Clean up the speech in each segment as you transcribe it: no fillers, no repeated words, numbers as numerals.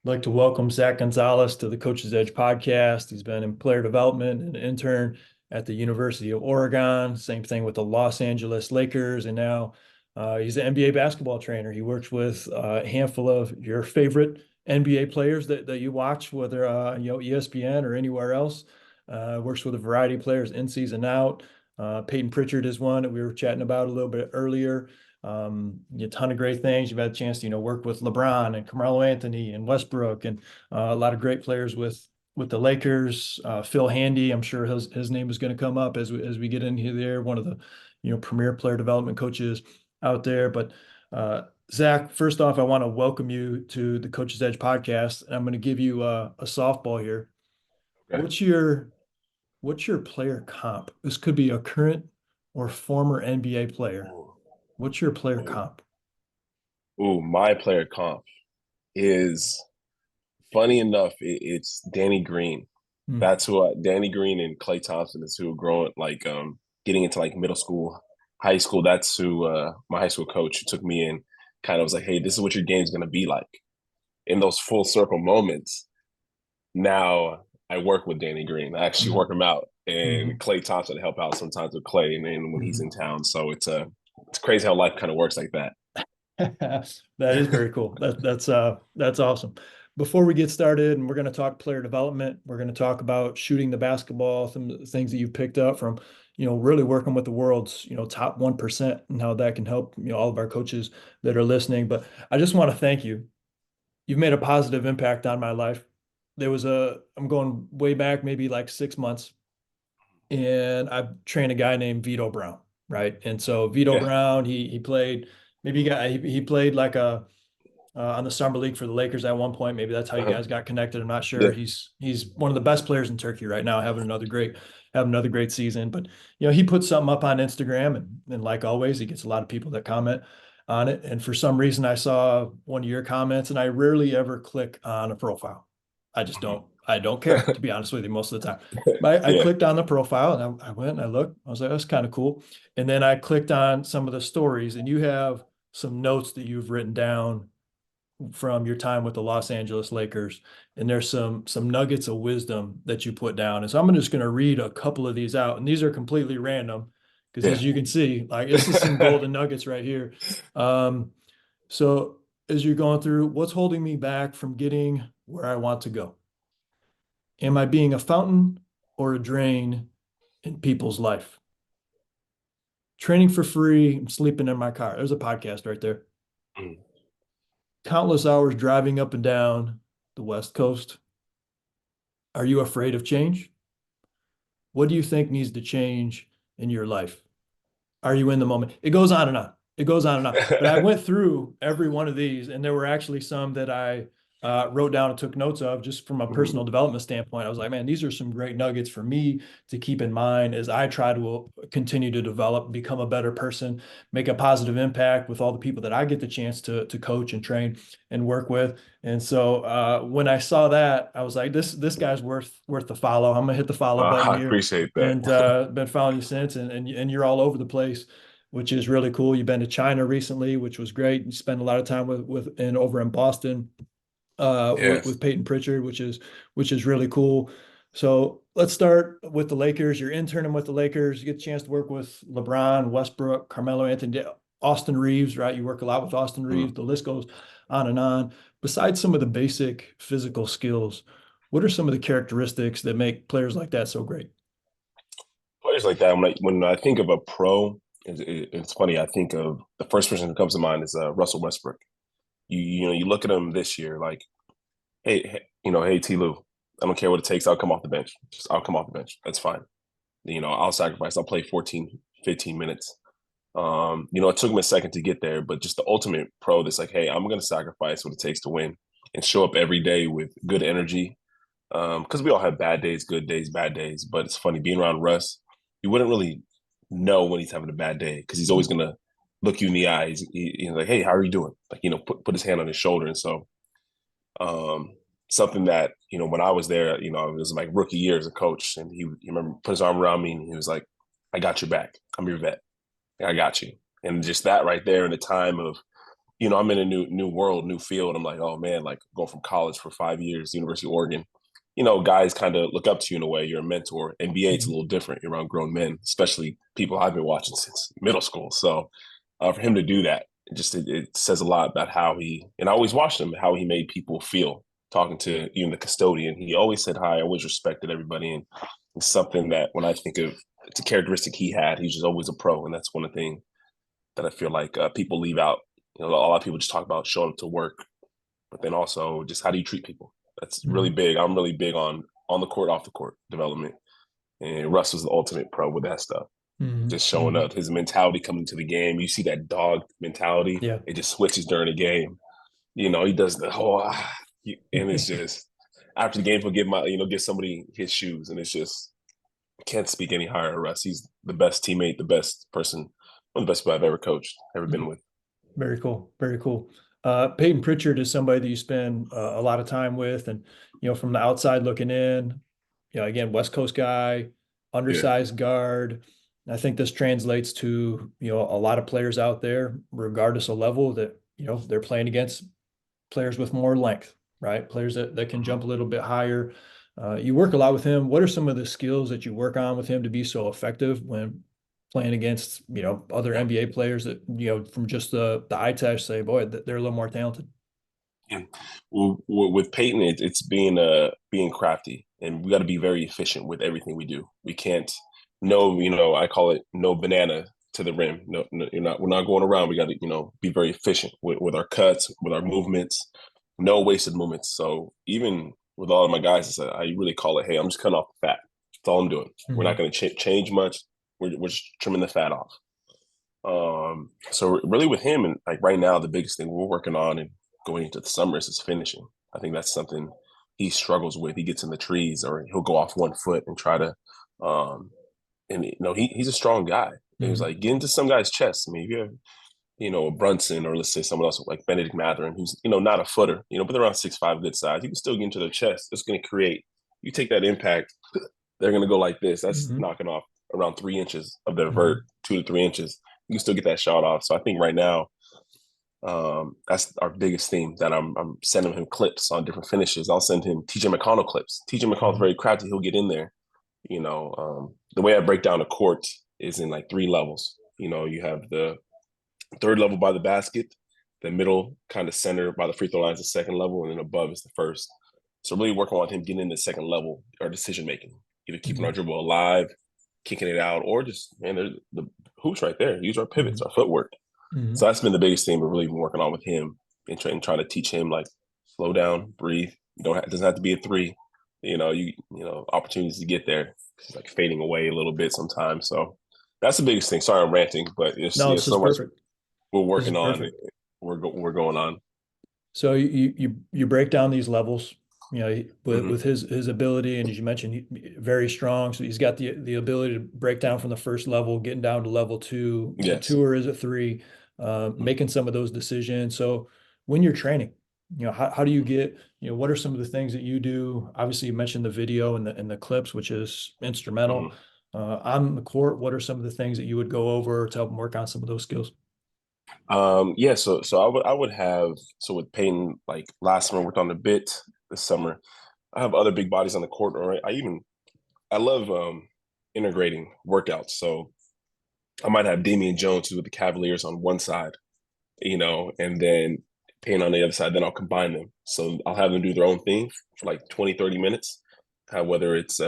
like to welcome Zach Gonzalez to the Coach's Edge podcast. He's been in player development and intern at the University of Oregon. Same thing with the Los Angeles Lakers. And now he's an NBA basketball trainer. He works with a handful of your favorite NBA players that you watch, whether ESPN or anywhere else. Works with a variety of players in season out. Peyton Pritchard is one that we were chatting about a little bit earlier. A ton of great things. You've had a chance to, work with LeBron and Carmelo Anthony and Westbrook and a lot of great players with the Lakers. Phil Handy, I'm sure his name is going to come up as we get into there. One of the, premier player development coaches out there. But Zach, first off, I want to welcome you to the Coach's Edge podcast. And I'm going to give you a softball here. Okay. What's your player comp? This could be a current or former NBA player. Ooh, What's your player ooh, comp? my player comp is funny enough. It's Danny Green. Hmm. That's who Danny Green and Klay Thompson is who are growing getting into like middle school, high school. That's who my high school coach took me in. Kind of was like, hey, this is what your game's gonna be like. In those full circle moments, now I work with Danny Green. I actually Hmm. work him out, Hmm. and Klay Thompson to help out sometimes with Klay, and then when he's Hmm. in town. So it's crazy how life kind of works like that. That is very cool. That's awesome. Before we get started, and we're going to talk player development, we're going to talk about shooting the basketball, some of the things that you picked up from, really working with the world's, top 1% and how that can help, all of our coaches that are listening. But I just want to thank you. You've made a positive impact on my life. I'm going way back, maybe like 6 months, and I've trained a guy named Vito Brown, right? And so Vito Yeah. Brown, he played, maybe he played like a on the summer league for the Lakers at one point. Maybe that's how you Uh-huh. guys got connected. I'm not sure. Yeah. He's one of the best players in Turkey right now, having another great season. But he put something up on Instagram, and like always, he gets a lot of people that comment on it. And for some reason, I saw one of your comments, and I rarely ever click on a profile. I just don't. I don't care, to be honest with you, most of the time. But I Yeah. clicked on the profile and I went and I looked. I was like, that's kind of cool. And then I clicked on some of the stories, and you have some notes that you've written down from your time with the Los Angeles Lakers, and there's some nuggets of wisdom that you put down. And so I'm just going to read a couple of these out, and these are completely random because, Yeah. as you can see, like this is some golden nuggets right here. Um, so as you're going through, what's holding me back from getting where I want to go? Am I being a fountain or a drain in people's life? Training for free, I'm sleeping in my car. There's a podcast right there. Mm. Countless hours driving up and down the West Coast. Are you afraid of change? What do you think needs to change in your life? Are you in the moment? It goes on and on. It goes on and on. But I went through every one of these, and there were actually some that I wrote down and took notes of just from a Mhm. personal development standpoint. I was like, man, these are some great nuggets for me to keep in mind as I try to continue to develop, become a better person, make a positive impact with all the people that I get the chance to coach and train and work with. And so when I saw that, I was like, this guy's worth the follow. I'm gonna hit the follow button I here, appreciate that. and been following you since, and you're all over the place, which is really cool. You've been to China recently, which was great. You spent a lot of time with and over in Boston Yes. with Peyton Pritchard, which is really cool. So let's start with the Lakers. You're interning with the Lakers. You get a chance to work with LeBron, Westbrook, Carmelo Anthony, Austin Reeves, right? You work a lot with Austin Mm. Reeves. The list goes on and on. Besides some of the basic physical skills, what are some of the characteristics that make players like that so great? Players like that, when I think of a pro, it's funny. I think of the first person who comes to mind is Russell Westbrook. You look at him this year, like, hey T. Lou, I don't care what it takes. I'll come off the bench. I'll come off the bench. That's fine. I'll sacrifice. I'll play 14, 15 minutes. It took him a second to get there, but just the ultimate pro that's like, hey, I'm going to sacrifice what it takes to win and show up every day with good energy. Because we all have bad days, good days, bad days. But it's funny being around Russ. You wouldn't really know when he's having a bad day because he's always gonna look you in the eyes. He's like, "Hey, how are you doing?" Like put his hand on his shoulder. And so, um, something that when I was there, it was like rookie year as a coach, and he remember put his arm around me and he was like, "I got your back. I'm your vet. I got you." And just that right there in the time of I'm in a new world, new field. I'm like, oh man, like going from college for 5 years, University of Oregon. Guys kind of look up to you in a way. You're a mentor. NBA, it's a Mhm. little different. You're around grown men, especially people I've been watching since middle school. So for him to do that, it says a lot about how and I always watched him, how he made people feel talking to even the custodian. He always said hi, always respected everybody. And it's something that when I think of, it's a characteristic he had. He's just always a pro. And that's one thing that I feel like people leave out. A lot of people just talk about showing up to work, but then also just how do you treat people? That's really Mhm. big. I'm really big on the court, off the court development. And Russ was the ultimate pro with that stuff. Mhm. Just showing Mhm. up, his mentality coming to the game. You see that dog mentality. Yeah. It just switches during the game. He does the whole, and it's just after the game, he'll give somebody his shoes, and it's just can't speak any higher of Russ. He's the best teammate, the best person, one of the best people I've ever coached, ever been Mhm. with. Very cool. Very cool. Peyton Pritchard is somebody that you spend a lot of time with, and from the outside looking in, again, West Coast guy, Yeah. undersized guard. I think this translates to a lot of players out there, regardless of level, that they're playing against players with more length, right? Players that can Mhm. jump a little bit higher. You work a lot with him. What are some of the skills that you work on with him to be so effective when playing against, other Yeah. NBA players that, from just the eye test say, boy, they're a little more talented. Yeah. Well, with Peyton, it's being crafty, and we got to be very efficient with everything we do. We can't I call it no banana to the rim. No, no, we're not going around. We got to be very efficient with our cuts, with our movements, no wasted movements. So even with all of my guys, I really call it, hey, I'm just cutting off the fat. That's all I'm doing. We're not Mhm. going to change much. We're just trimming the fat off. So really with him, and like right now, the biggest thing we're working on and going into the summer is his finishing. I think that's something he struggles with. He gets in the trees or he'll go off one foot and try to, and he's a strong guy. It was Mhm. like get into some guy's chest. I mean, if you have, a Brunson or let's say someone else like Benedict Mathurin, who's, not a footer, but they're around 6'5", good size. You can still get into their chest. It's going to create, you take that impact, they're going to go like this. That's Mhm. knocking off around 3 inches of their vert, Mhm. 2 to 3 inches. You can still get that shot off. So I think right now, that's our biggest theme that I'm sending him clips on different finishes. I'll send him TJ McConnell clips. TJ McConnell's Mhm. very crafty. He'll get in there. The way I break down the court is in like 3 levels. You have the third level by the basket, the middle kind of center by the free throw line is the second level, and then above is the first. So really working on him getting in the second level or decision making, either keeping our Mhm. dribble alive, kicking it out, or just the hoops right there. Use our pivots, Mhm. our footwork. So Mhm. that's been the biggest thing we've really been working on with him and trying to teach him like slow down, breathe. It doesn't have to be a three. Opportunities to get there. It's like fading away a little bit sometimes. So that's the biggest thing. Sorry, I'm ranting, but it's No, yeah, this is so much perfect. we're This is working on. perfect. We're going on. So you break down these levels, with Hmm. his ability, and as you mentioned, very strong. So he's got the ability to break down from the first level, getting down to level two. Is it Yes. two or is it three? Making some of those decisions. So when you're training, how do you get, what are some of the things that you do? Obviously, you mentioned the video and the clips, which is instrumental. Hmm. On the court, what are some of the things that you would go over to help him work on some of those skills? Yeah. So I would have with Peyton like last summer worked on the bit this summer. I have other big bodies on the court. All right. I love integrating workouts. So I might have Damian Jones who's with the Cavaliers on one side, and then Payne on the other side. Then I'll combine them. So I'll have them do their own thing for like 20, 30 minutes. Whether it's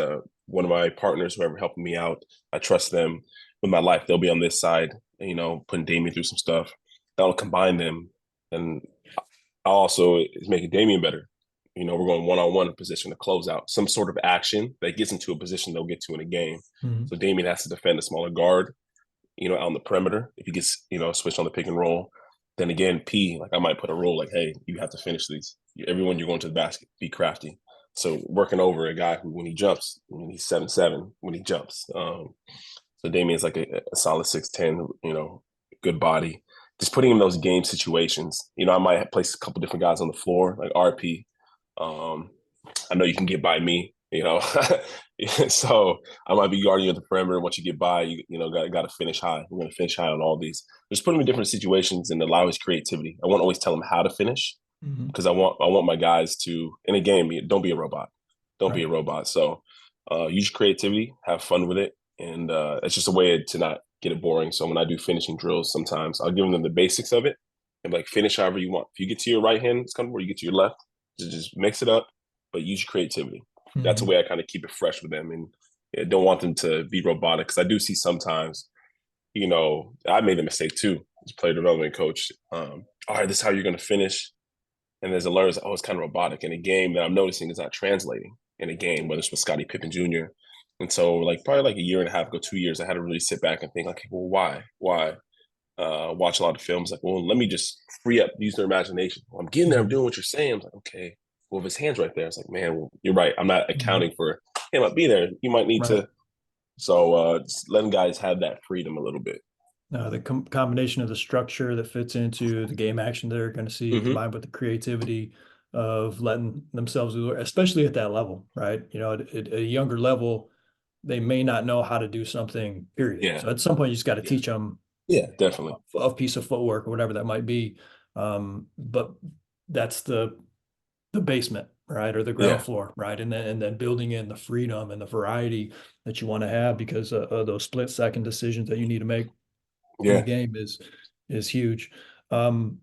one of my partners, whoever helping me out, I trust them with my life. They'll be on this side, putting Damien through some stuff. That'll combine them. And I also is making Damien better. We're going one-on-one position to close out some sort of action that gets into a position they'll get to in a game. Mhm. So Damien has to defend a smaller guard, out on the perimeter. If he gets, switched on the pick and roll, then again, like I might put a rule like, hey, you have to finish these. Everyone you're going to the basket, be crafty. So working over a guy who, when he jumps, he's 7'7" when he jumps. So Damien's like a solid 6'10", good body. Just putting him in those game situations. I might place a couple different guys on the floor, like RP. I know you can get by me. you know. So I might be guarding you at the perimeter. Once you get by, got to finish high. We're going to finish high on all these. Just put him in different situations and allow his creativity. I won't always tell him how to finish Mm-hmm. because I want my guys to, in a game, don't be a robot. Don't be Right. a robot. So use creativity, have fun with it, and it's just a way to not get it boring. So when I do finishing drills, sometimes I'll give them the basics of it and like finish however you want. If you get to your right hand, it's kind of where you get to your left. Just mix it up, but use your creativity. That's a Mm-hmm. way I kind of keep it fresh with them, and don't want them to be robotic because I do see sometimes, I made the mistake too as a player development coach. All right, this is how you're going to finish, and there's a learner, oh, it's kind of robotic in a game that I'm noticing is not translating in a game, whether it's with Scottie Pippen Jr. And so, like probably like a year and a half ago, 2 years, I had to really sit back and think, like, well, why? Watch a lot of films, like, well, let me just free up, use their imagination. Well, I'm getting there, I'm doing what you're saying. I'm like, okay, well, if his hand's right there, it's like, man, well, you're right. I'm not Mm-hmm. accounting for him might be there. You might need Right. to. So just letting guys have that freedom a little bit. The combination of the structure that fits into the game action they're going to see, Mm-hmm. combined with the creativity of letting themselves do it, especially at that level, right? At a younger level, they may not know how to do something, period. Yeah, So at some point, you just got to yeah, teach them yeah, definitely. a piece of footwork or whatever that might be. But that's the basement, right, or the ground Yeah, floor, right, and then building in the freedom and the variety that you want to have because of those split second decisions that you need to make in the yeah. game is huge. Um,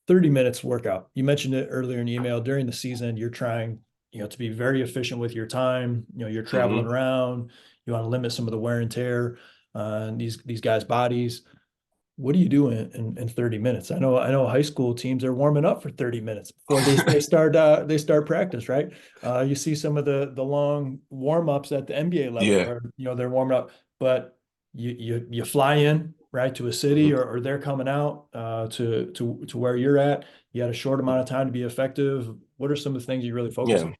30 minutes workout. You mentioned it earlier in the email. During the season, you're trying, to be very efficient with your time. You're traveling Mm-hmm. around. You want to limit some of the wear and tear on these guys' bodies. What do you do in 30 minutes? I know high school teams are warming up for 30 minutes before they start practice, right? You see some of the long warm-ups at the NBA level Yeah. where they're warming up, but you fly in right to a city Mm-hmm. or they're coming out to where you're at. You had a short amount of time to be effective. What are some of the things you really focus Yeah. on?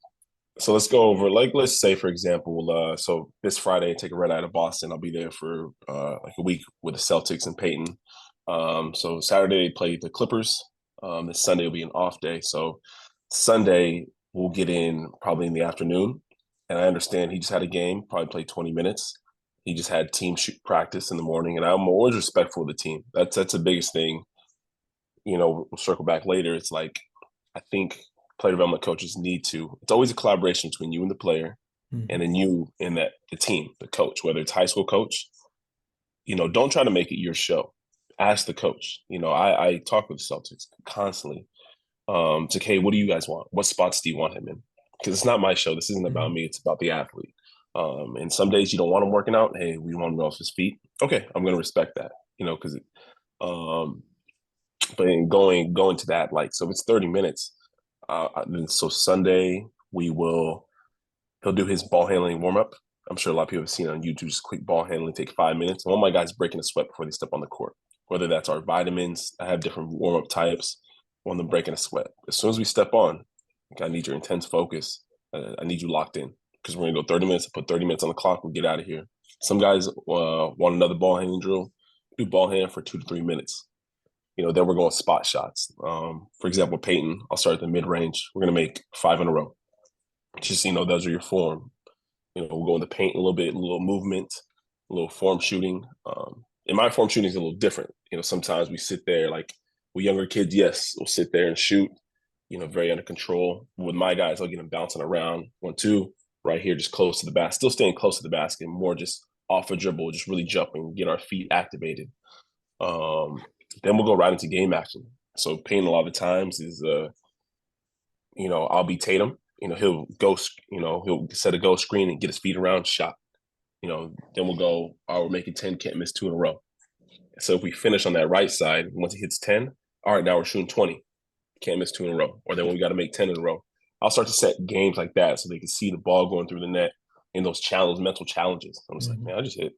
So let's go over, like, let's say, for example, so this Friday, I take a red eye to Boston. I'll be there for like a week with the Celtics and Peyton. So Saturday, play the Clippers. This Sunday will be an off day. So Sunday, we'll get in probably in the afternoon. And I understand he just had a game, probably played 20 minutes. He just had team shoot practice in the morning. And I'm always respectful of the team. That's the biggest thing. We'll circle back later. It's like, I think player development coaches need to. It's always a collaboration between you and the player, and Mhm. then you and the team, the coach, whether it's high school coach. Don't try to make it your show. Ask the coach. I talk with the Celtics constantly. It's like, hey, what do you guys want? What spots do you want him in? Because it's not my show. This isn't about Mhm. me. It's about the athlete. And some days you don't want him working out. Hey, we want him off his feet. Okay, I'm going to respect that. Because um, but in going to that, like, so if it's 30 minutes. So Sunday he'll do his ball handling warm up. I'm sure a lot of people have seen it on YouTube, just quick ball handling, take 5 minutes. And one of my guys breaking a sweat before they step on the court. Whether that's our vitamins, I have different warm up types. One of them breaking a sweat. As soon as we step on, like, I need your intense focus. I need you locked in because we're gonna go 30 minutes. Put 30 minutes on the clock. We'll get out of here. Some guys want another ball handling drill. Do ball hand for 2 to 3 minutes. Then we're going spot shots. For example, Peyton, I'll start at the mid range. We're going to make 5 in a row. Just, those are your form. We'll go in the paint a little bit, a little movement, a little form shooting. And my form shooting is a little different. Sometimes we sit there like with younger kids, yes, we'll sit there and shoot, very under control. With my guys, I'll get them bouncing around 1-2, right here, just close to the basket, still staying close to the basket, more just off a dribble, just really jumping, get our feet activated. Um, then we'll go right into game action. So Payne a lot of the times is, I'll be Tatum. He'll go, he'll set a go screen and get his feet around, shot. Then we'll go, we're making 10, can't miss 2 in a row. So if we finish on that right side, once he hits 10, all right, now we're shooting 20, can't miss 2 in a row. Or then when we got to make 10 in a row, I'll start to set games like that so they can see the ball going through the net in those mental challenges. I'm just like, Mhm. man, I just hit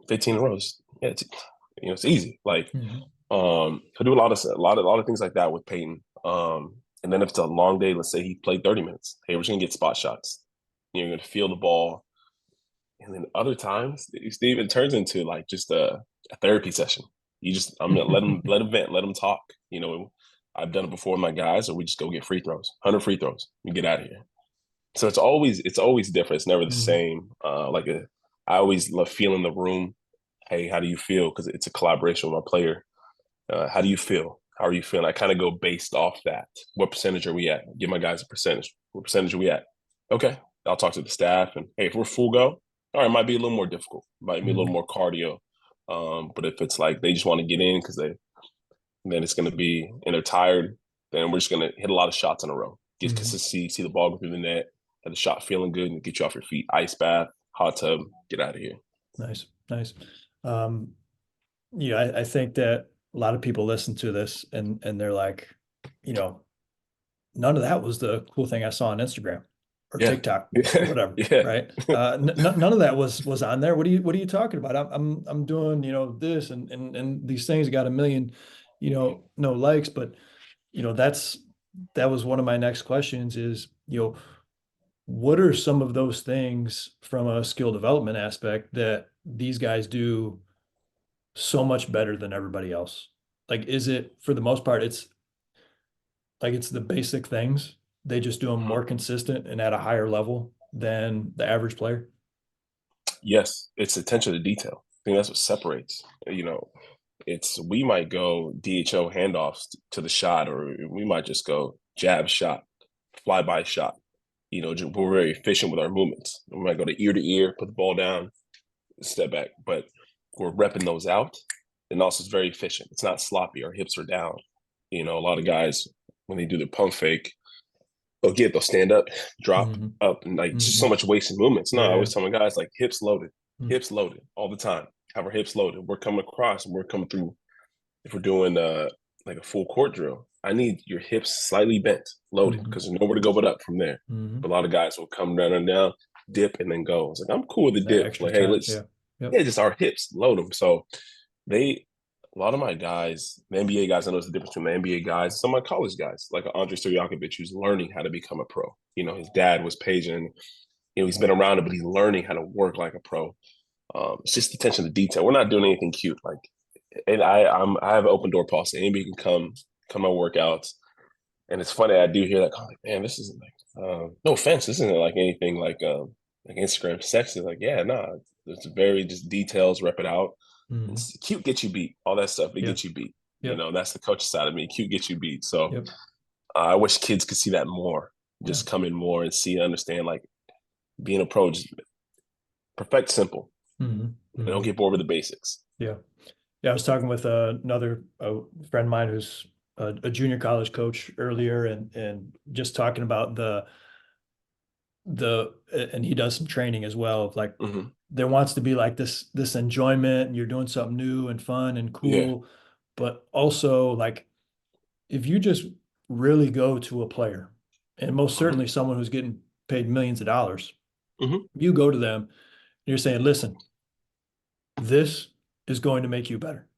15 in a row. Yeah, it's easy. Like, Mhm. I do a lot of things like that with Peyton. And then if it's a long day, let's say he played 30 minutes. Hey, we're just gonna get spot shots. You're gonna feel the ball. And then other times, Steve, it turns into like just a therapy session. I'm gonna let him vent, let him talk. I've done it before with my guys, or we just go get free throws, 100 free throws, we get out of here. So it's always different. It's never the Mhm. same. I always love feeling the room. Hey, how do you feel? Because it's a collaboration with my player. How do you feel? How are you feeling? I kind of go based off that. What percentage are we at? Give my guys a percentage. What percentage are we at? Okay. I'll talk to the staff and hey, if we're full go, all right, it might be a little more difficult. Might be a little Mhm. more cardio. But if it's like they just want to get in because then it's going to be and they're tired, then we're just going to hit a lot of shots in a row. Get Mhm. consistency, see the ball go through the net, have the shot feeling good, and get you off your feet. Ice bath, hot tub, get out of here. Nice, nice. Um, yeah, I think that a lot of people listen to this and they're like, you know, none of that was the cool thing I saw on Instagram or Yeah, TikTok or yeah, whatever, yeah. right? None of that was on there. What are you talking about? I'm doing, this and these things got a million, no likes, but that was one of my next questions is, what are some of those things from a skill development aspect that these guys do so much better than everybody else? Like, is it for the most part, it's like it's the basic things. They just do them more consistent and at a higher level than the average player. Yes, it's attention to detail. I think that's what separates. It's we might go DHO handoffs to the shot, or we might just go jab shot, fly by shot. We're very efficient with our movements. We might go to ear, put the ball down, step back, but we're repping those out. And also, it's very efficient. It's not sloppy. Our hips are down. A lot of guys when they do the pump fake, they'll stand up, drop Hmm. up, and like just so Hmm. much wasted movements. No, I Yeah. always tell my guys like hips loaded all the time. Have our hips loaded. We're coming across and we're coming through. If we're doing like a full court drill, I need your hips slightly bent, loaded, Hmm. because there's nowhere to go but up from there. Hmm. But a lot of guys will come down and down, dip, and then go. It's like I'm cool with the That dip. extra Like, hey, time. let's Yeah. Yep. yeah, just our hips load them. So they a lot of my guys, the NBA guys, I know the difference between the NBA guys, some of my college guys, like Andre Stojakovic, who's learning how to become a pro. His dad was paging, he's been around it, but he's learning how to work like a pro. It's just attention to detail. We're not doing anything cute. Like, and I have an open door policy. Anybody can come on workouts. And it's funny, I do hear that, like, man, this isn't like, no offense, this isn't like anything like Instagram sexy. Like, yeah, nah, it's very just details, rep it out. Hmm. Cute gets you beat. All that stuff, it Yep. gets you beat. Yep. That's the coach side of me. Cute gets you beat. So Yep. I wish kids could see that more. Yeah. Just come in more and see, understand, like being a pro, just perfect simple. Hmm. Don't Hmm. get bored with the basics. Yeah. Yeah. I was talking with another friend of mine who's a junior college coach earlier and just talking about and he does some training as well of like Hmm. there wants to be like this enjoyment and you're doing something new and fun and Yeah. cool, but also like if you just really go to a player, and most Hmm. certainly someone who's getting paid millions of dollars, Hmm. you go to them and you're saying, listen, this is going to make you better,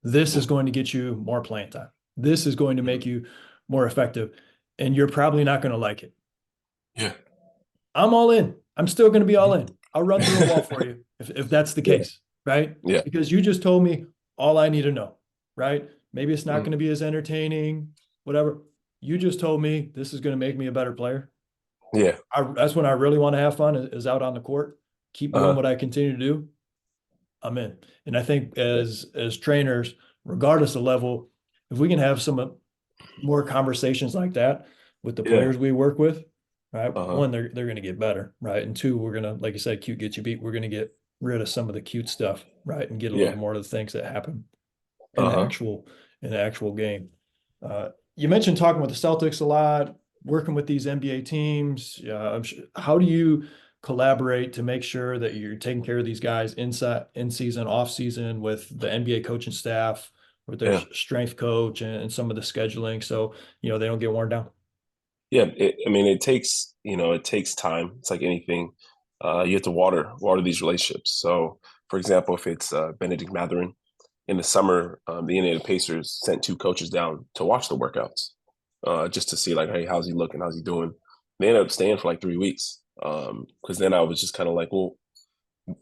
this Yeah. is going to get you more playing time, this is going to Hmm. make you more effective, and you're probably not going to like it. Yeah. I'm all in. I'm still going to be all Hmm. in. I'll run through a wall for you if that's the Yeah. case, right? Yeah. Because you just told me all I need to know, right? Maybe it's not Hmm. going to be as entertaining, whatever. You just told me this is going to make me a better player. Yeah. That's when I really want to have fun is out on the court. Keep doing Uh-huh. what I continue to do. I'm in. And I think Yeah. as trainers, regardless of level, if we can have some more conversations like that with the Yeah. players we work with, right? Uh-huh. One, they're going to get better, right? And two, we're going to, like you said, cute gets you beat. We're going to get rid of some of the cute stuff, right? And get a little Yeah. more of the things that happen in the Uh-huh. actual game. You mentioned talking with the Celtics a lot, working with these NBA teams. How do you collaborate to make sure that you're taking care of these guys inside, in season, off season with the NBA coaching staff, with their Yeah. strength coach and some of the scheduling, so they don't get worn down. Yeah. I mean, it takes time. It's like anything. You have to water these relationships. So, for example, if it's Benedict Matherin in the summer, the Indiana Pacers sent two coaches down to watch the workouts, just to see like, hey, how's he looking? How's he doing? They ended up staying for like 3 weeks. Because then I was just kind of like, well,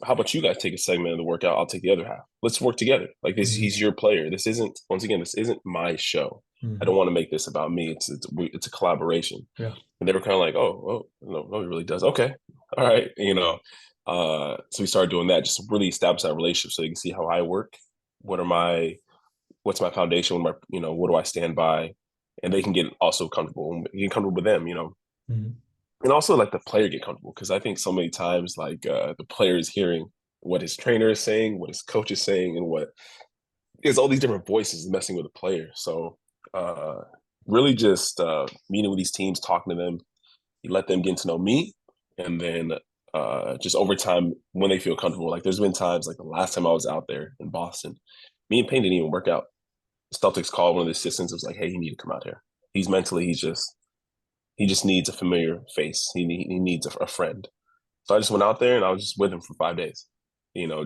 how about you guys take a segment of the workout? I'll take the other half. Let's work together. Like this, Mhm. he's your player. This isn't, once again, this isn't my show. I Mm-hmm. don't want to make this about me. It's a collaboration. Yeah. And they were kind of like, oh, well, no, it really does. Okay, all right, So we started doing that, just to really establish that relationship, so you can see how I work. What are my what's my foundation? What do I stand by? And they can get also comfortable, get comfortable with them, Mm-hmm. and also like the player get comfortable, because I think so many times like the player is hearing what his trainer is saying, what his coach is saying, and what is all these different voices messing with the player. So uh, really just meeting with these teams, talking to them, you let them get to know me, and then just over time when they feel comfortable. Like there's been times like the last time I was out there in Boston, me and Payne didn't even work out. Celtics called one of the assistants. It was like, "Hey, you need to come out here. He's mentally, he just needs a familiar face. He needs a friend." So I just went out there and I was just with him for 5 days.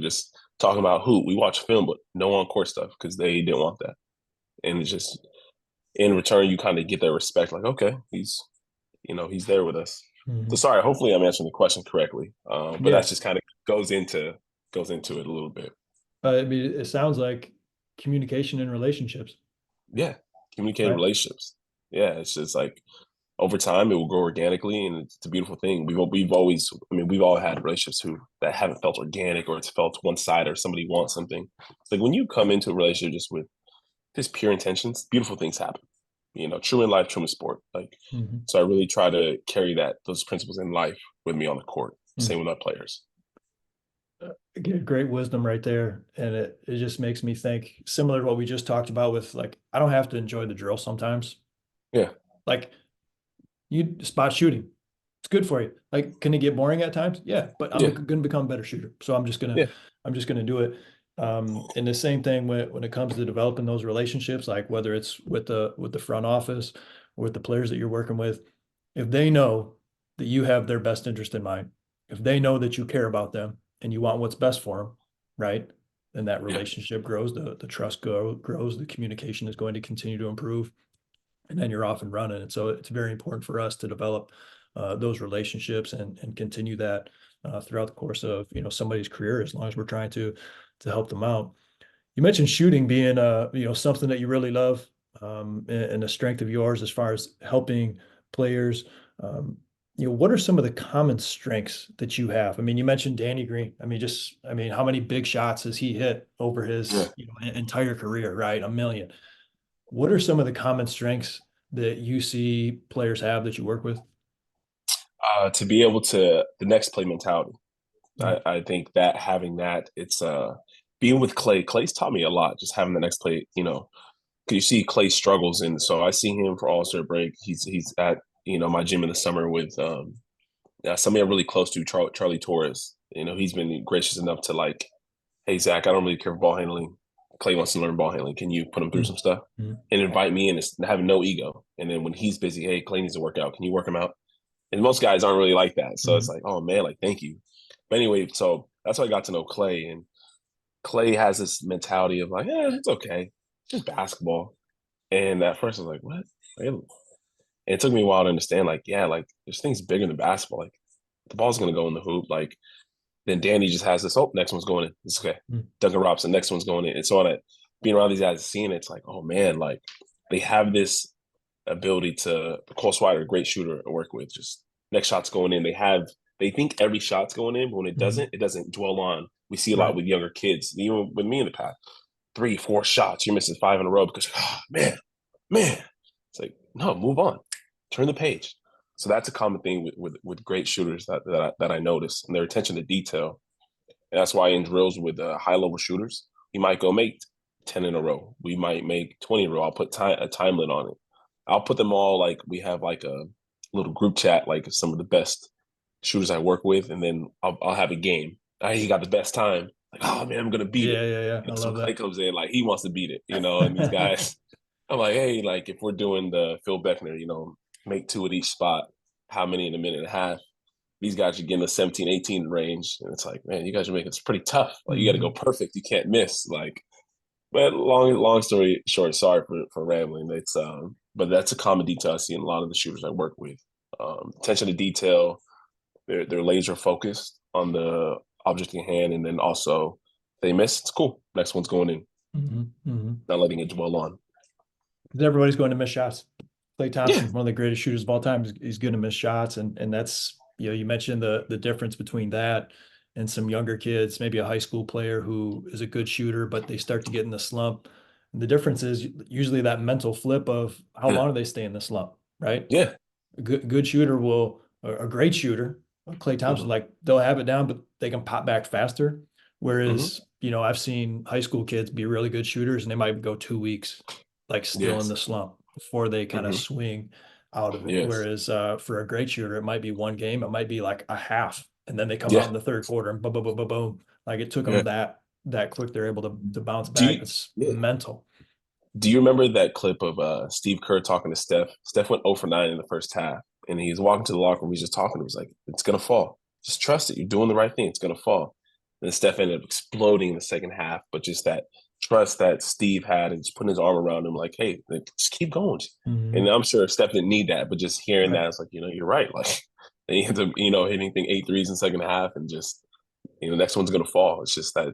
Just talking about hoop. We watched film, but no on court stuff because they didn't want that. And it's just in return, you kind of get their respect. Like, okay, he's there with us. So Mm-hmm. sorry. Hopefully, I'm answering the question correctly. But Yeah. that's just kind of goes into it a little bit. I mean, it sounds like communication and relationships, Yeah, communicating right? relationships. Yeah, it's just like over time it will grow organically, and it's a beautiful thing. We've always, I mean, we've all had relationships that haven't felt organic, or it's felt one side, or somebody wants something. It's like when you come into a relationship just with just pure intentions, beautiful things happen. True in life, true in sport. Like, Mm-hmm. so I really try to carry those principles in life with me on the court. Same with our players. Great wisdom right there. And it just makes me think similar to what we just talked about with like, I don't have to enjoy the drill sometimes. Yeah, Like you spot shooting. It's good for you. Like, can it get boring at times? Yeah, but I'm yeah, going to become a better shooter. So yeah, I'm just going to do it. And the same thing when it comes to developing those relationships, like whether it's with the front office or with the players that you're working with, if they know that you have their best interest in mind, if they know that you care about them and you want what's best for them, right? Then that yeah, relationship grows, the trust grows, the communication is going to continue to improve, and then you're off and running. And so it's very important for us to develop those relationships and continue that throughout the course of somebody's career, as long as we're trying to help them out. You mentioned shooting being something that you really love, and a strength of yours as far as helping players. Um, what are some of the common strengths that you have? I mean, you mentioned Danny Green. I mean, how many big shots has he hit over yeah. his entire career? Right, a million. What are some of the common strengths that you see players have that you work with? To be able to the next play mentality. Mm, I think that having that, it's being with Clay. Clay's taught me a lot. Just having the next play, because you see Clay struggles, and so I see him for All Star break. He's at my gym in the summer with somebody I'm really close to, Charlie Torres. He's been gracious enough to like, hey Zach, I don't really care for ball handling. Clay wants to learn ball handling. Can you put him through mm, some stuff mm, and invite me in? And having no ego. And then when he's busy, hey, Clay needs to work out. Can you work him out? And most guys aren't really like that. So it's mm, like, oh man, like thank you. But anyway, so that's how I got to know Clay. And Clay has this mentality of like, yeah, it's okay. It's just basketball. And at first I was like, what? And it took me a while to understand, like, yeah, like there's things bigger than basketball. Like the ball's gonna go in the hoop. Like then Danny just has this, oh, next one's going in. It's okay. mm, Duncan Robinson, next one's going in. And so on it, being around these guys, seeing it, it's like, oh man, like they have this ability to Cole Swider, a great shooter to work with. Just next shot's going in. They think every shot's going in, but when mm. it doesn't dwell on. We see a lot Right. with younger kids, even with me in the past. 3, 4 shots, you're missing 5 in a row because oh, man. It's like, no, move on. Turn the page. So that's a common thing with great shooters that I notice, and their attention to detail. And that's why in drills with high level shooters, we might go make 10 in a row. We might make 20 in a row. I'll put a time limit on it. I'll put them all like we have like a little group chat, like some of the best shooters I work with, and then I'll have a game. He got the best time. Like, oh man, I'm gonna beat it. Yeah, yeah, yeah. I So love Clay comes in like he wants to beat it, and these that. guys, I'm like, hey, like if we're doing the Phil Beckner, make 2 at each spot, how many in a minute and a half? These guys are getting the 17, 18 range, and it's like, man, you guys are making it's pretty tough. Like you got to go Mhm. perfect, you can't miss. Like, but long story short, sorry for rambling. But that's a common detail I see in a lot of the shooters I work with. Attention to detail, they're laser focused on the object in hand, and then also they miss, it's cool. Next one's going in, Mhm. Mhm. not letting it dwell on. because everybody's going to miss shots. Klay Yeah, Thompson's one of the greatest shooters of all time. He's going to miss shots, and that's, you mentioned the difference between that and some younger kids, maybe a high school player who is a good shooter, but they start to get in the slump. And the difference is usually that mental flip of how yeah, long do they stay in the slump, right? yeah. A good shooter will, a great shooter, Klay Thompson, Hmm. like they'll have it down, but they can pop back faster. Hmm. Whereas, I've seen high school kids be really good shooters and they might go 2 weeks, like still in Yes. the slump before they kind of Hmm. swing out of it. Yes. Whereas for a great shooter, it might be one game, it might be like a half, and then they come out Yeah. in the third quarter and boom, boom, boom, boom, boom. Like it took Yeah. them that quick. They're able to bounce Do back. you? It's Yeah. mental. Do you remember that clip of Steve Kerr talking to Steph? Steph went 0 for 9 in the first half, and he's walking to the locker room. He's just talking. He was like, "It's gonna fall. Just trust it. You're doing the right thing. It's gonna fall." And then Steph ended up exploding in the second half, but just that trust that Steve had, and just putting his arm around him, like, "Hey, like, just keep going." And Mhm. I'm sure Steph didn't need that, but just hearing Right. that, it's like, you're right. Like, and he ends up, hitting 8 threes in the second half, and just, next one's gonna fall. It's just that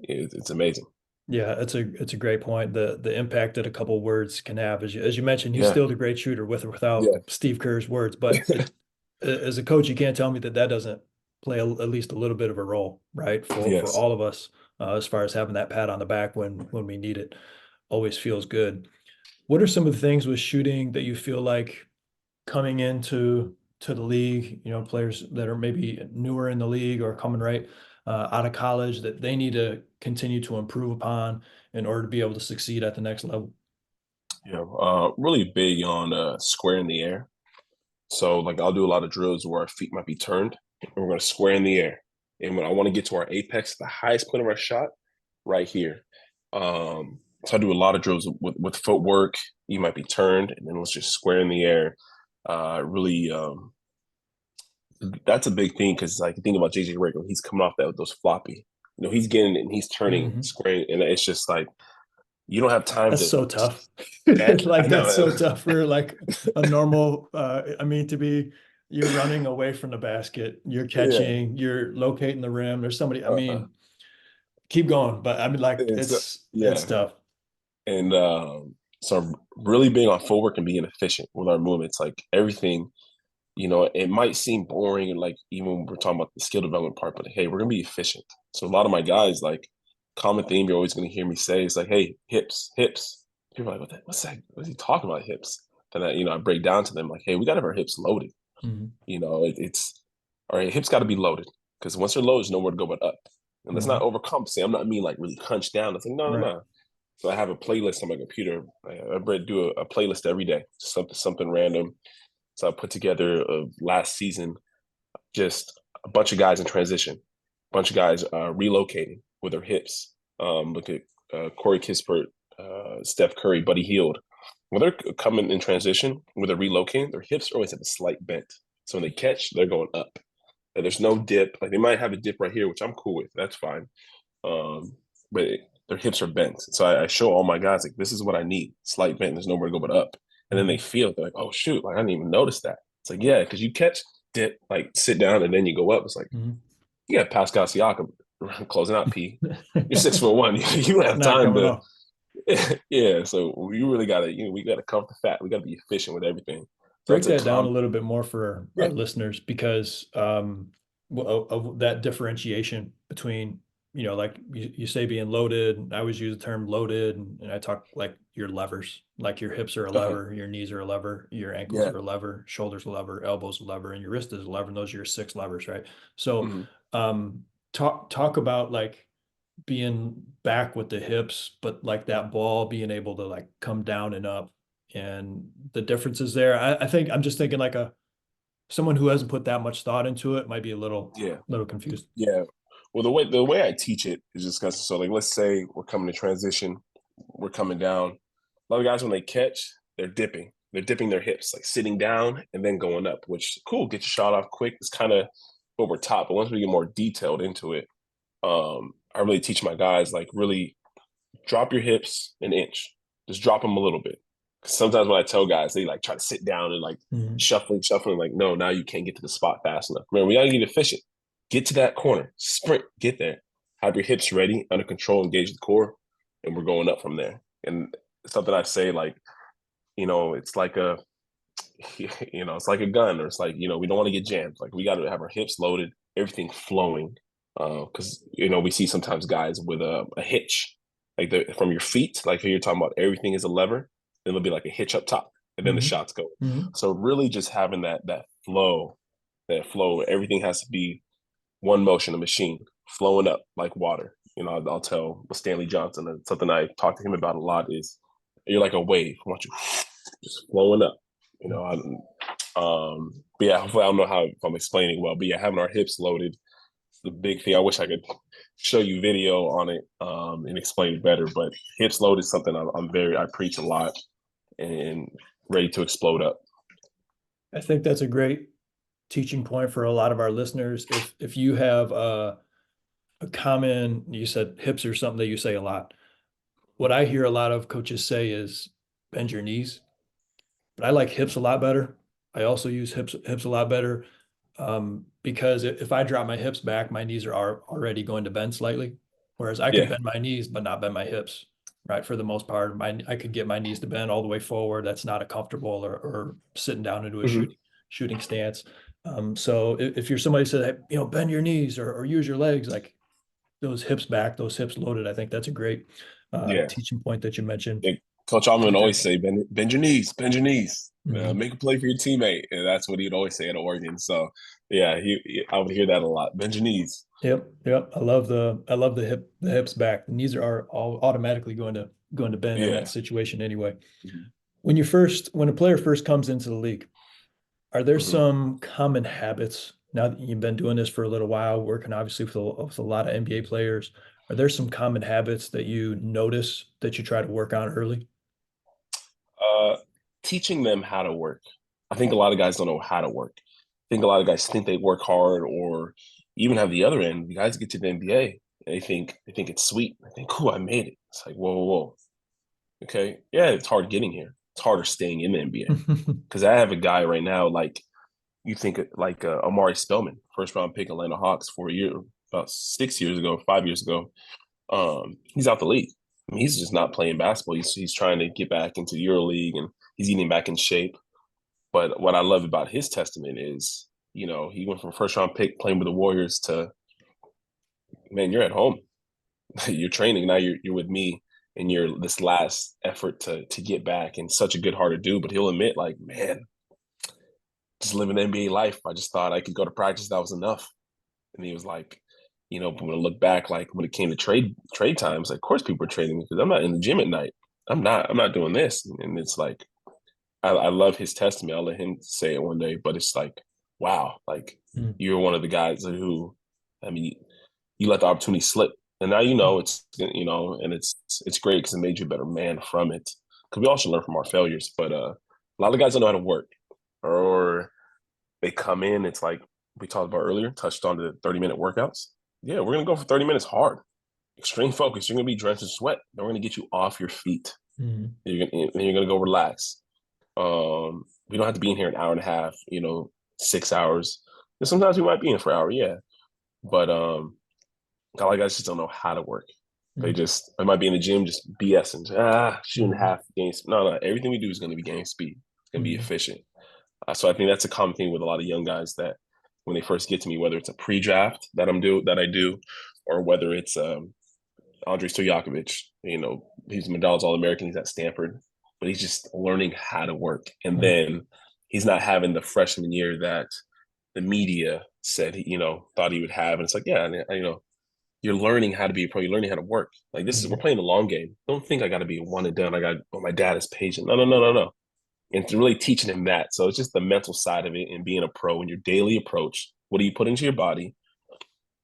it's amazing. Yeah, it's a great point. The impact that a couple words can have, as you mentioned, he's Yeah. still the great shooter with or without Yeah. Steve Kerr's words. But as a coach, you can't tell me that doesn't play at least a little bit of a role, right? For Yes. all of us, as far as having that pat on the back when we need it, always feels good. What are some of the things with shooting that you feel like coming into the league, players that are maybe newer in the league or coming right out of college that they need to continue to improve upon in order to be able to succeed at the next level? Yeah, really big on square in the air. So like I'll do a lot of drills where our feet might be turned and we're gonna square in the air. And when I want to get to our apex, the highest point of our shot, right here. So I do a lot of drills with footwork. You might be turned and then let's just square in the air. Really that's a big thing because like you think about JJ Redick, he's coming off that with those floppy. He's getting it and he's turning, Mhm. squaring, and it's just like you don't have time That's to so tough. that. I Like that's know. so tough for like a normal I mean to be you're running away from the basket, you're Yeah. catching, you're locating the rim. There's somebody, I Uh-huh. mean, keep going, but I mean like It's it's yeah, tough. and so I'm really big on footwork and being efficient with our movements. Like everything, it might seem boring, and like even when we're talking about the skill development part, but hey, we're gonna be efficient. So a lot of my guys, like common theme you're always gonna hear me say is like, hey, hips, hips. People are like, what's that? What's he talking about, hips? Then I break down to them like, hey, we gotta have our hips loaded. Mhm. It's all right. Hips got to be loaded because once they're loaded, there's nowhere to go but up. And let's not Mhm. overcompensate. I'm not mean like really hunch down. It's like no, no, Right. no. So I have a playlist on my computer. I do a playlist every day, something random. So I put together last season just a bunch of guys in transition, a bunch of guys relocating with their hips. Look at Corey Kispert, Steph Curry, Buddy Hield. When they're coming in transition, when they're relocating, their hips are always at a slight bent. So when they catch, they're going up. And there's no dip. Like they might have a dip right here, which I'm cool with. That's fine. Um, but their hips are bent. So I show all my guys like this is what I need. Slight bend. There's nowhere to go but up. And then they Mhm. feel it. They're like, oh shoot, like I didn't even notice that. It's like, yeah, because you catch, dip, like sit down and then you go up. It's like, Mhm. yeah, Pascal Siakam closing out P. You're 6'1". You don't It's have not time coming to off. yeah. So you really gotta, we gotta cover the fat. We gotta be efficient with everything. So Break that's a that down a calm. little bit more for Yeah. our listeners because of that differentiation between, like you say being loaded. I always use the term loaded, and I talk like your levers, like your hips are a Uh-huh. lever, your knees are a lever, your ankles Yeah. are a lever, shoulders a lever, elbows a lever, and your wrist is a lever, and those are your six levers, right? So Mhm. talk about like being back with the hips, but like that ball being able to like come down and up and the differences there. I think I'm just thinking like someone who hasn't put that much thought into it might be a Yeah. little confused. Yeah. Well, the way I teach it is just because so like let's say we're coming to transition, we're coming down. A lot of guys when they catch, they're dipping. They're dipping their hips, like sitting down and then going up, which cool, get your shot off quick. It's kind of over top. But once we get more detailed into it, I really teach my guys like really drop your hips an inch. Just drop them a little bit. 'Cause sometimes when I tell guys, they like try to sit down and like Mhm. shuffling. Like, no, now you can't get to the spot fast enough. Man, we gotta get efficient. Get to that corner, sprint, get there. Have your hips ready, under control, engage the core, and we're going up from there. And something I say, like, it's like a, it's like a gun, or it's like, we don't want to get jammed. Like we got to have our hips loaded, everything flowing. Because, we see sometimes guys with a hitch, like from your feet, like you're talking about everything is a lever, then there'll be like a hitch up top, and then the Hmm. shots go. Hmm. So really just having that flow, everything has to be one motion, a machine flowing up like water. I'll tell Stanley Johnson, and something I talk to him about a lot is you're like a wave. I want you just flowing up. You know, but yeah, hopefully I don't know how if I'm explaining well, but yeah, having our hips loaded, the big thing. I wish I could show you video on it and explain it better, but hips loaded is something I preach a lot and ready to explode up. I think that's a great teaching point for a lot of our listeners. If you have a common, you said hips are something that you say a lot. What I hear a lot of coaches say is bend your knees, but I like hips a lot better. I also use hips a lot better because if I drop my hips back, my knees are already going to bend slightly. Whereas I can Yeah. bend my knees, but not bend my hips, right? For the most part, I could get my knees to bend all the way forward. That's not a comfortable or sitting down into a Mm-hmm. shooting stance. So if you're somebody who said, hey, bend your knees or use your legs, like those hips back, those hips loaded, I think that's a great Yeah. teaching point that you mentioned. And Coach Allman would Okay. always say, bend your knees, bend your knees. Mhm. Make a play for your teammate. And that's what he'd always say at Oregon. So yeah, I would hear that a lot. Bend your knees. Yep, yep. I love the hips back. The knees are all automatically going to bend in that Yeah. situation anyway. Mm-hmm. When a player first comes into the league, are there Mm-hmm. some common habits now that you've been doing this for a little while, working obviously with a lot of NBA players? Are there some common habits that you notice that you try to work on early? Uh, Teaching them how to work. I think a lot of guys don't know how to work. I think a lot of guys think they work hard, or even have the other end. The guys get to the NBA, and they think it's sweet. They think, "Cool, I made it." It's like, whoa, whoa, whoa. Okay, yeah, it's hard getting here. It's harder staying in the NBA because I have a guy right now like you think like Amari Spellman, first round pick Atlanta Hawks for a year, about 6 years ago, 5 years ago. He's out the league. I mean, he's just not playing basketball. He's trying to get back into EuroLeague, and he's getting back in shape. But what I love about his testament is, he went from first round pick playing with the Warriors to, man, you're at home. You're training now. You're with me, and you're this last effort to get back. And such a good heart to do. But he'll admit, like, man, just living the NBA life. I just thought I could go to practice. That was enough. And he was like, but when I look back, like when it came to trade times, like, of course people are trading me because I'm not in the gym at night. I'm not doing this. And it's like, I love his testament. I'll let him say it one day, but it's like, wow, like Mm. you're one of the guys who, I mean, you let the opportunity slip, and now and it's great because it made you a better man from it. Because we all should learn from our failures, but a lot of guys don't know how to work, or they come in. It's like we talked about earlier, touched on the 30-minute workouts. Yeah, we're gonna go for 30 minutes hard, extreme focus. You're gonna be drenched in sweat. Then we're gonna get you off your feet. Mm. You're gonna go relax. We don't have to be in here an hour and a half, 6 hours. And sometimes we might be in for an hour, yeah. But a lot of guys just don't know how to work. Mm. I might be in the gym just BSing, shooting Mm. half game. No, everything we do is going to be game speed. It's going to be Mm. efficient. So I think that's a common thing with a lot of young guys that when they first get to me, whether it's a pre-draft that I do, or whether it's Andrei Stojakovic, he's a Gonzales All-American. He's at Stanford, but he's just learning how to work. And Mm. then he's not having the freshman year that the media said thought he would have. And it's like, yeah, you're learning how to be a pro. You're learning how to work. Like we're Mm. playing the long game. Don't think I got to be one and done. My dad is patient. No, no, no, no, no. And to really teaching him that. So it's just the mental side of it and being a pro and your daily approach. What do you put into your body?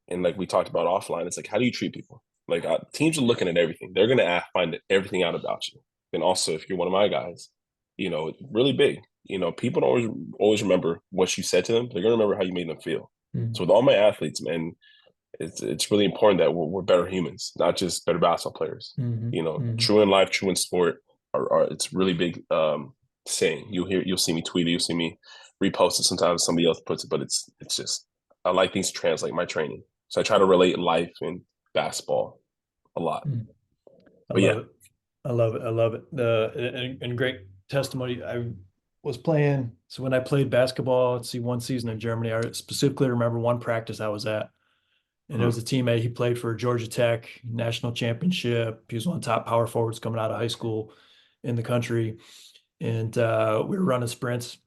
And like we talked about offline, it's like, how do you treat people? Like teams are looking at everything. They're going to find everything out about you. And also, if you're one of my guys, really big. People don't always remember what you said to them. They're going to remember how you made them feel. Mm. So with all my athletes, man, it's really important that we're better humans, not just better basketball players. Mhm. Mhm. True in life, true in sport. It's really big saying. You'll see me tweet it, you'll see me repost it. Sometimes somebody else puts it, but it's just I like things to translate my training. So I try to relate life and basketball a lot. Mm. I But love yeah, it. I love it. I love it. And great. testimony. I was playing. So when I played basketball, let's see, one season in Germany, I specifically remember one practice I was at, and it Mm-hmm. was a teammate. He played for Georgia Tech national championship. He was one of the top power forwards coming out of high school in the country. And we were running sprints,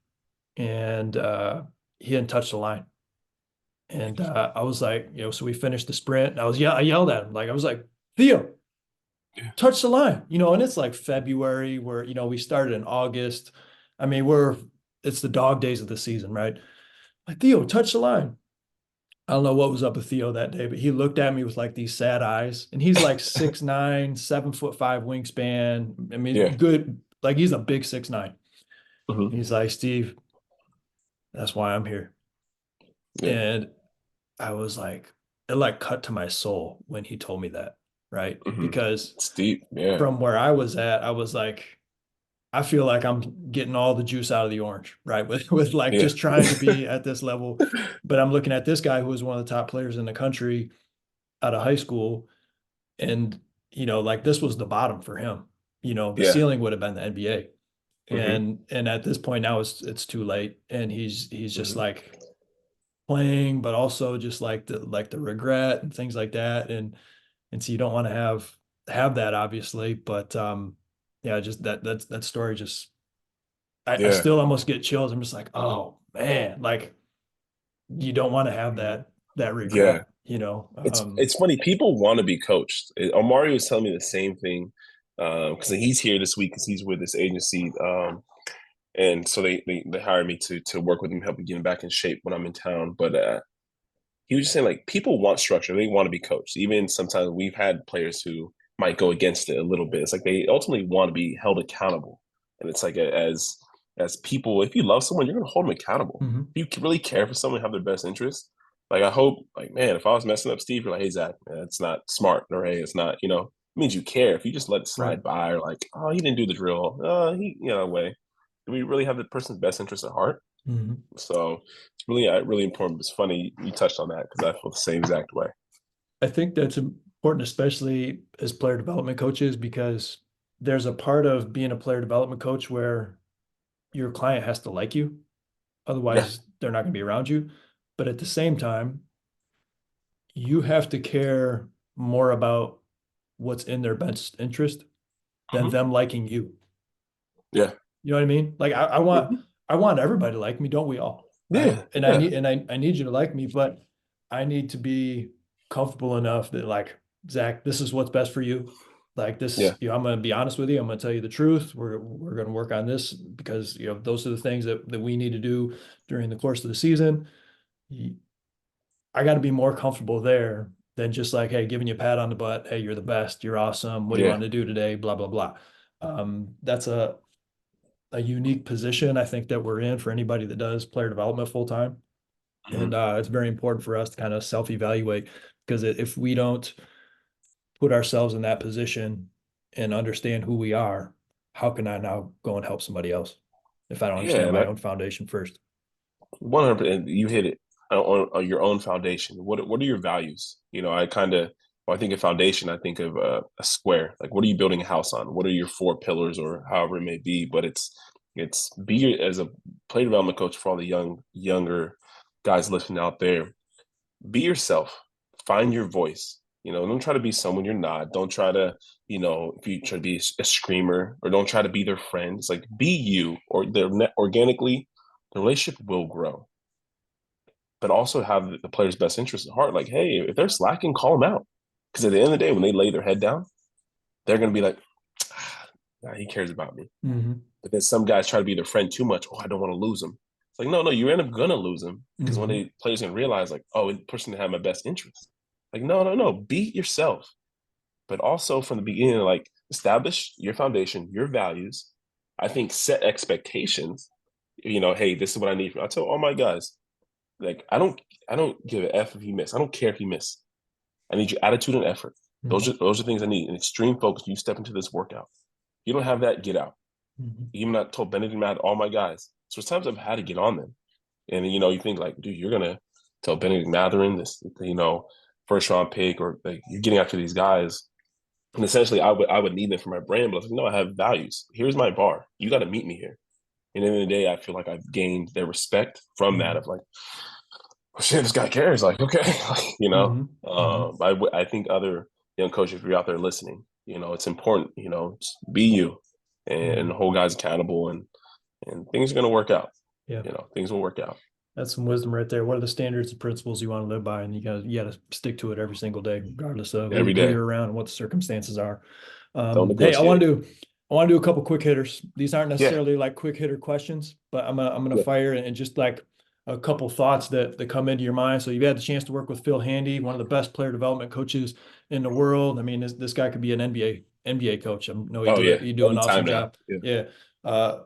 and he hadn't touched the line. And I was like, so we finished the sprint. And I yelled at him. Like, I was like, Theo, Yeah. touch the line, and it's like February where, we started in August. I mean, it's the dog days of the season, right? Like, Theo, touch the line. I don't know what was up with Theo that day, but he looked at me with like these sad eyes, and he's like 6'9", 7'5" wingspan. I mean, Yeah. good. Like, he's a big 6'9". Mm-hmm. He's like, Steve, that's why I'm here. Yeah. And I was like, it like cut to my soul when he told me that, right? Mm-hmm. Because It's deep. Yeah. from where I was at, I was like, I feel like I'm getting all the juice out of the orange, right? With like Yeah. just trying to be at this level. But I'm looking at this guy who was one of the top players in the country out of high school. And, like this was the bottom for him. The Yeah. ceiling would have been the NBA. Mm-hmm. And at this point now it's too late. And he's just Mm-hmm. like playing, but also just like the regret and things like that. And so you don't want to have that obviously, but yeah, just that story just I Yeah. still almost get chills. I'm just like, oh man, like you don't want to have Mm-hmm. that Yeah. regret. It's funny. People want to be coached. Omari was telling me the same thing because he's here this week because he's with this agency. And so they hired me to work with him, help me get him back in shape when I'm in town. But he was just saying like people want structure. They want to be coached. Even sometimes we've had players who might go against it a little bit. It's like they ultimately want to be held accountable. And it's like as people, if you love someone, you're gonna hold them accountable. Mhm. If you really care for someone, have their best interest. Like I hope, like man, if I was messing up Steve, you're like, hey Zach, man, it's not smart, or hey, it's not, it means you care. If you just let it Right. slide by, or like, oh, he didn't do the drill, he, way. Do we really have the person's best interest at heart? Mhm. So it's really, really important. It's funny you touched on that because I feel the same exact way. I think that's important, especially as player development coaches, because there's a part of being a player development coach where your client has to like you. Yeah. Otherwise, they're not going to be around you. But at the same time, you have to care more about what's in their best interest than Hmm. them liking you. Yeah. You know what I mean? Like I want Hmm. I want everybody to like me, don't we all? Right. Yeah. And I Yeah. need I need you to like me, but I need to be comfortable enough that like, Zach, this is what's best for you. Like this, Yeah. I'm gonna be honest with you. I'm gonna tell you the truth. We're gonna work on this because those are the things that we need to do during the course of the season. I got to be more comfortable there than just like, hey, giving you a pat on the butt. Hey, you're the best. You're awesome. What do you Yeah. want to do today? Blah, blah, blah. That's a unique position I think that we're in for anybody that does player development full time. Hmm. And it's very important for us to kind of self-evaluate because if we don't put ourselves in that position and understand who we are, how can I now go and help somebody else if I don't Yeah. understand And my I own foundation first? 100%, you hit it on your own foundation. What are your values? I kind of when I think of foundation, I think of a square. Like, what are you building a house on? What are your four pillars, or however it may be? But it's be as a play development coach for all the younger guys listening out there. Be yourself. Find your voice. Don't try to be someone you're not. Don't try to, if you try to be a screamer, or don't try to be their friend. It's like be you, or organically, the relationship will grow. But also have the player's best interest at heart. Like, hey, if they're slacking, call them out. Because at the end of the day, when they lay their head down, they're going to be like, nah, he cares about me. Mm-hmm. But then some guys try to be their friend too much. Oh, I don't want to lose them. It's like, no, you end up gonna lose them because when Mm-hmm. they players gonna realize like, oh, the person that had my best interest. Like, no, be yourself. But also from the beginning, like establish your foundation, your values. I think set expectations. Hey, this is what I need. I tell all my guys, like, I don't give a f if you miss. I don't care if you miss. I need your attitude and effort. Those Mm-hmm. are those are things I need. An extreme focus. You step into this workout. You don't have that, get out. Mm-hmm. Even I told Benedict Matt, all my guys. So it's times I've had to get on them. And you think like, dude, you're gonna tell Benedict Matherin this, first round pick, or like you're getting after these guys. And essentially, I would need them for my brand, but I was like, no, I have values. Here's my bar. You got to meet me here. And at the end of the day, I feel like I've gained their respect from that Mm-hmm. of like, oh, shit, this guy cares. Like, okay, Mm-hmm. Mm-hmm. I think other young coaches, if you're out there listening, it's important, just be you and Mm-hmm. hold guys accountable and things are going to work out. Yeah. Things will work out. That's some wisdom right there. What are the standards and principles you want to live by? And you gotta stick to it every single day, regardless of Every who day. you're around and what the circumstances are. Don't Hey, I want negotiate. to do I want to do a couple quick hitters. These aren't Yeah. necessarily like quick hitter questions, but I'm gonna Yeah. fire and just like a couple thoughts that come into your mind. So you've had the chance to work with Phil Handy, one of the best player development coaches in the world. I mean, this guy could be an NBA coach. I know Oh, yeah. you do an awesome Anytime now. job. Yeah. Yeah. Uh,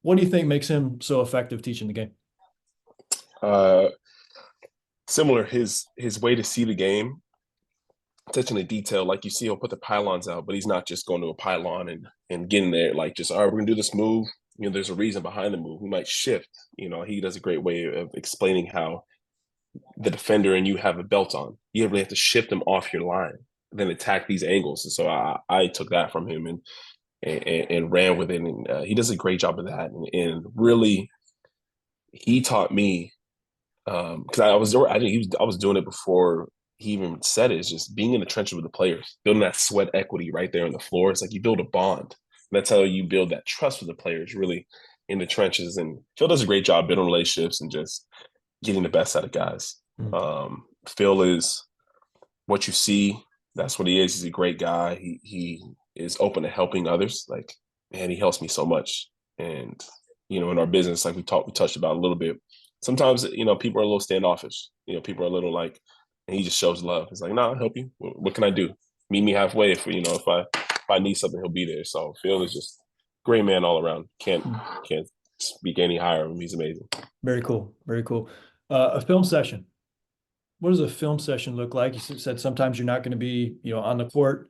what do you think makes him so effective teaching the game? Uh, Similar, his way to see the game, attention to detail. Like you see, he'll put the pylons out, but he's not just going to a pylon and getting there. Like just, all right, we're gonna do this move. There's a reason behind the move. We might shift. He does a great way of explaining how the defender and you have a belt on. You really have to shift them off your line, then attack these angles. And so I took that from him and ran with it. And he does a great job of that. And really, he taught me because I was doing it before he even said it. It's just being in the trenches with the players, building that sweat equity right there on the floor. It's like you build a bond. And that's how you build that trust with the players, really in the trenches. And Phil does a great job building relationships and just getting the best out of guys. Mm. Phil is what you see. That's what he is. He's a great guy. He is open to helping others. Like, man, he helps me so much. And in our business, like we touched about a little bit. Sometimes people are a little standoffish. People are a little like, and he just shows love. It's like, nah, I'll help you. What can I do? Meet me halfway. If I need something, he'll be there. So Phil is just great man all around. Can't speak any higher of him. He's amazing. Very cool. Very cool. A film session. What does a film session look like? You said sometimes you're not going to be, on the court.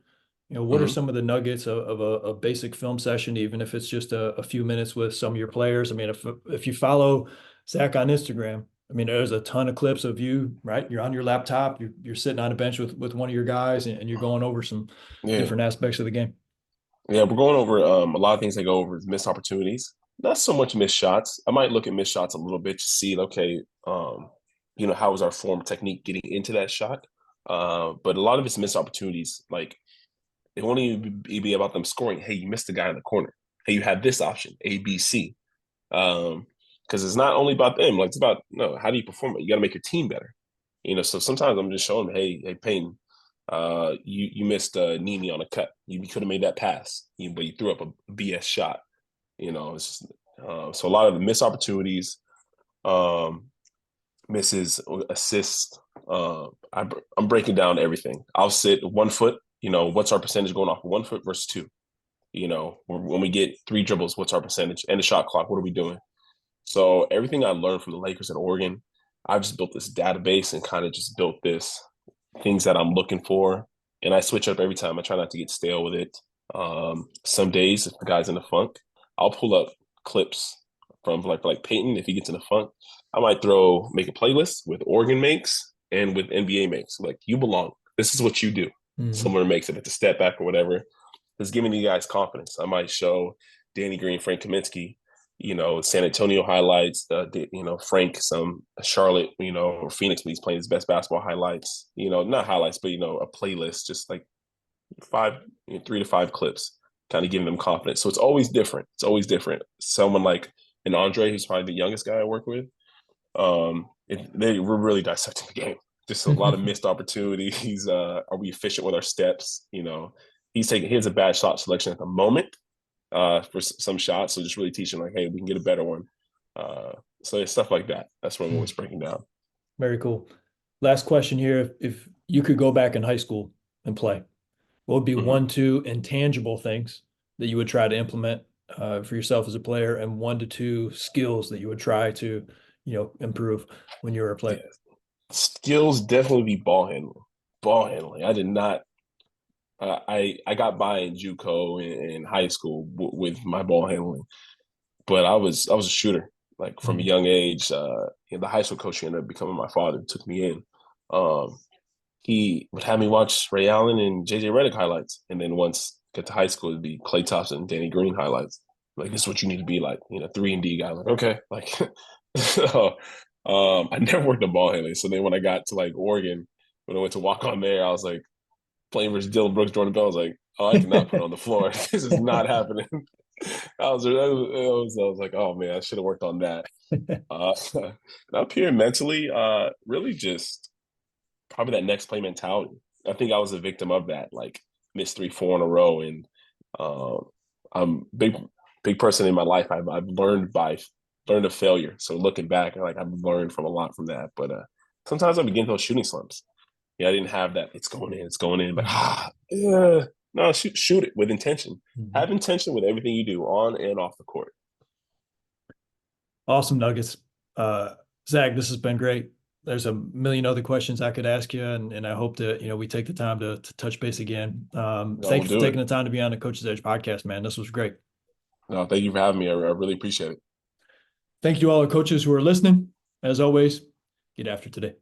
What are Mm-hmm. some of the nuggets of a basic film session, even if it's just a few minutes with some of your players? I mean, if you follow Zach on Instagram, I mean, there's a ton of clips of you, right? You're on your laptop, you're sitting on a bench with one of your guys, and you're going over some Yeah. different aspects of the game. Yeah, we're going over a lot of things I go over is missed opportunities. Not so much missed shots. I might look at missed shots a little bit to see, okay, how is our form technique getting into that shot? But a lot of it's missed opportunities. Like it won't even be about them scoring. Hey, you missed the guy in the corner. Hey, you had this option, A, B, C. Because it's not only about them. Like it's about no, how do you perform it? You got to make your team better. So sometimes I'm just showing them, hey, Payne, you missed Nini on a cut. You could have made that pass, but you threw up a BS shot. It's just, so a lot of the missed opportunities, um, misses, assists. I'm breaking down everything. I'll sit 1 foot. What's our percentage going off of 1 foot versus two? When we get 3 dribbles, what's our percentage? And the shot clock, what are we doing? So everything I learned from the Lakers at Oregon, I've just built this database and kind of just built this things that I'm looking for. And I switch up every time. I try not to get stale with it. Some days, if the guy's in a funk, I'll pull up clips from like Peyton. If he gets in a funk, I might make a playlist with Oregon makes and with NBA makes. Like you belong. This is what you do. Mm-hmm. Someone makes it at the step back or whatever. It's giving you guys confidence. I might show Danny Green, Frank Kaminsky, San Antonio highlights, Frank, some Charlotte, or Phoenix when he's playing his best basketball highlights, not highlights, but, a playlist, just like 3 to 5 clips, kind of giving them confidence. So it's always different. It's always different. Someone like an Andre, who's probably the youngest guy I work with, we're really dissecting the game. Just a lot of missed opportunities. Are we efficient with our steps? He has a bad shot selection at the moment for some shots. So just really teaching like, hey, we can get a better one. So it's stuff like that. That's what I'm always breaking down. Very cool. Last question here. If you could go back in high school and play, what would be Mm-hmm. 1, 2 intangible things that you would try to implement for yourself as a player, and 1 to 2 skills that you would try to, improve when you were a player? Yeah. Skills definitely be ball handling. Ball handling. I did not. I got by in JUCO in high school with my ball handling, but I was a shooter like from a Mhm. young age. The high school coach ended up becoming my father, took me in. Um, he would have me watch Ray Allen and JJ Redick highlights, and then once get to high school, it'd be Klay Thompson, Danny Green highlights. Like, this is what you need to be like, 3-and-D guy. Like, okay, like, so, I never worked in ball handling. So then when I got to like Oregon, when I went to walk on there, I was like playing versus Dylan Brooks, Jordan Bell. I was like, oh, I cannot put on the floor. This is not happening. I was like, oh man, I should have worked on that. Uh, Up here mentally, really just probably that next play mentality. I think I was a victim of that, like missed 3-4 in a row, and uh, I'm big person in my life. I've learned of failure. So looking back, like I've learned from a lot from that. But sometimes I begin those shooting slumps. Yeah, I didn't have that. It's going in, but yeah. No, shoot it with intention. Mhm. Have intention with everything you do on and off the court. Awesome nuggets. Zach, this has been great. There's a million other questions I could ask you, and I hope that, we take the time to touch base again. No, Thank we'll you for do taking it. the time to be on the Coach's Edge podcast, man. This was great. No, thank you for having me. I really appreciate it. Thank you all the coaches who are listening. As always, get after today.